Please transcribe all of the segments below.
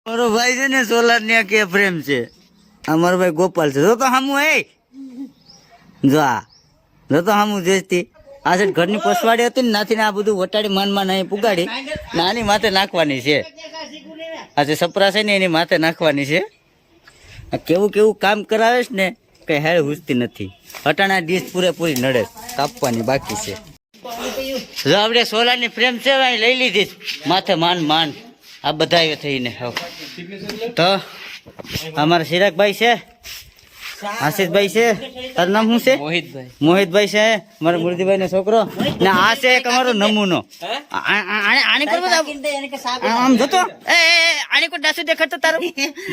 મારો ભાઈ છે ને સોલાર ને કે ફ્રેમ છે અમારો ભાઈ ગોપાલ છે જો તો હામું હે જો તો હામું જેસતી આ છે ઘરની પસવાડી હતી ને નાથી આ બધું વટાડી માનમાં નહીં પુગાડી નાની માથે નાખવાની છે આ જે સપરા છે ને એની માથે નાખવાની છે કેવું કેવું કામ કરાવે છે ને કઈ હેળ હુસતી નથી હટાણા ડીશ પૂરેપૂરી નડે કાપવાની બાકી છે જો આપણે સોલારની ફ્રેમ છે લઈ લીધી માથે માન આ બધા થઈને તો અમારા ચિરાગભાઈ છે આશીષભાઈ છે તારું નામ શું છે મોહિતભાઈ છે મારા મુરજીભાઈ નો છોકરો ને આ છે એક અમારો નમૂનો આમ જોતો આની કોઈ ડાસુ દેખાડતો તારું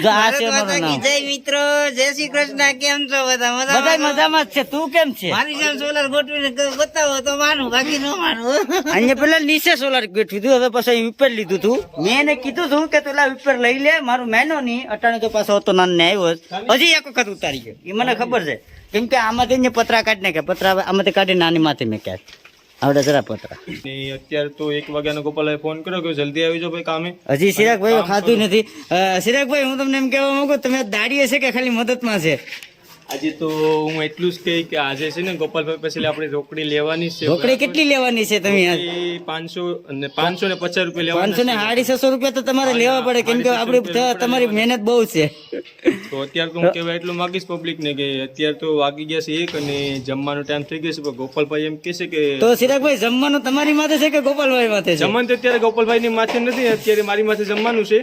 જો આ છે મારું નામ જય મિત્રો જય શ્રી કૃષ્ણ કેમ છો બધા મજામાં છે તું કેમ છે મારી જેમ સોલાર ગોઠવીને બતાવો તો માનું બાકી ન માનું અહીંયા પેલા નીચે સોલાર ગોઠવી દીધું હવે પછી ઉપર લીધું તું મેં એને કીધું હતું કે તું ઉપર લઈ લે મારું મેનો નહીં અટાણે તો પાછો હતો નાને આવ્યો હજી એક વખત ઉતારી ગયો એ મને ખબર છે કેમ કે આમાંથી પતરા કાઢી નાખ્યા પતરા આમાંથી કાઢી નાની માથે મેં ક્યાંક આવડે જરા પતરા અત્યારે તો 1 વાગ્યાનો ગોપાલભાઈ ફોન કર્યો કે જલ્દી આવી જાઓ ભાઈ કામે હજી ચિરાગભાઈ ખાધું નથી ચિરાગભાઈ હું તમને એમ કહેવા માંગુ તમે દાડીએ છે કે ખાલી મદદમાં છે આજે તો હું એટલું જ કહી કે આજે છે ને ગોપાલભાઈ પછી આપણે રોકડી લેવાની છે રોકડી કેટલી લેવાની છે તમે 500 અને 550 રૂપિયા લેવાના 500 ને 650 રૂપિયા તો તમારે લેવા પડે કેમ કે આપણી તમારી મહેનત બહુ છે તો અત્યારે તો હું કહેવાય એટલું માંગીશ પબ્લિક ને કે અત્યારે તો વાગી ગયા છે 1 અને જમવાનો ટાઈમ થઈ ગયો છે પણ ગોપાલભાઈ એમ કહે છે કે તો ચિરાગભાઈ જમવાનું તમારી માથે છે કે ગોપાલભાઈ માથે છે જમવાનું તો અત્યારે ગોપાલભાઈ ની માથે નથી અત્યારે મારી માથે જમવાનું છે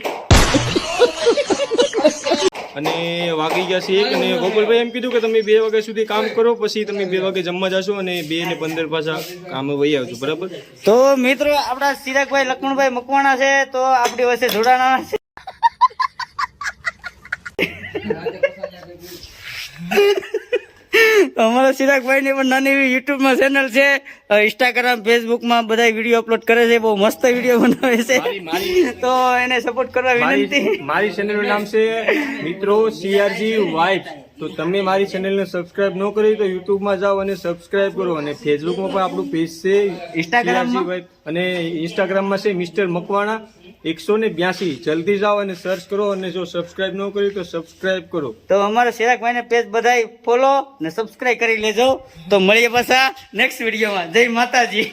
અને વાગી ગયા છે 1 અને ગોપાલભાઈ એમ કીધું કે તમે 2 વાગ્યા સુધી કામ કરો પછી તમે 2 વાગે જમવા જશો અને 2 ને 15 પાછા કામે વહી આવજો બરાબર તો મિત્રો આપણા ચિરાગભાઈ લક્ષ્મણભાઈ મકવાણા છે તો આપણી વચ્ચે જોડાણા છે અમારા ચિરાગભાઈ ની પણ નાની એવી યુટ્યુબ માં ચેનલ છે ઇન્સ્ટાગ્રામ ફેસબુક માં બધા વિડીયો અપલોડ કરે છે બહુ મસ્ત વિડીયો બનાવે છે તો એને સપોર્ટ કરવા વિનંતી મારી ચેનલ નું નામ છે મિત્રો સીઆરજી વાઇફ તો તમે મારી ચેનલને સબસ્ક્રાઇબ ન કરી તો યુટ્યુબ માં જાઓ અને સબસ્ક્રાઇબ કરો અને ફેસબુક માં પણ આપણું પેજ છે ઇન્સ્ટાગ્રામ અને ઇન્સ્ટાગ્રામ માં છે મિસ્ટર મકવાણા 182 જલ્દી જાઓ અને સર્ચ કરો અને જો સબસ્ક્રાઇબ ન કરી તો સબસ્ક્રાઇબ કરો તો અમારા ચિરાગભાઈ ને પેજ બધાય ફોલો ને સબસ્ક્રાઇબ કરી લેજો તો મળીએ પાછા નેક્સ્ટ વિડીયોમાં જય માતાજી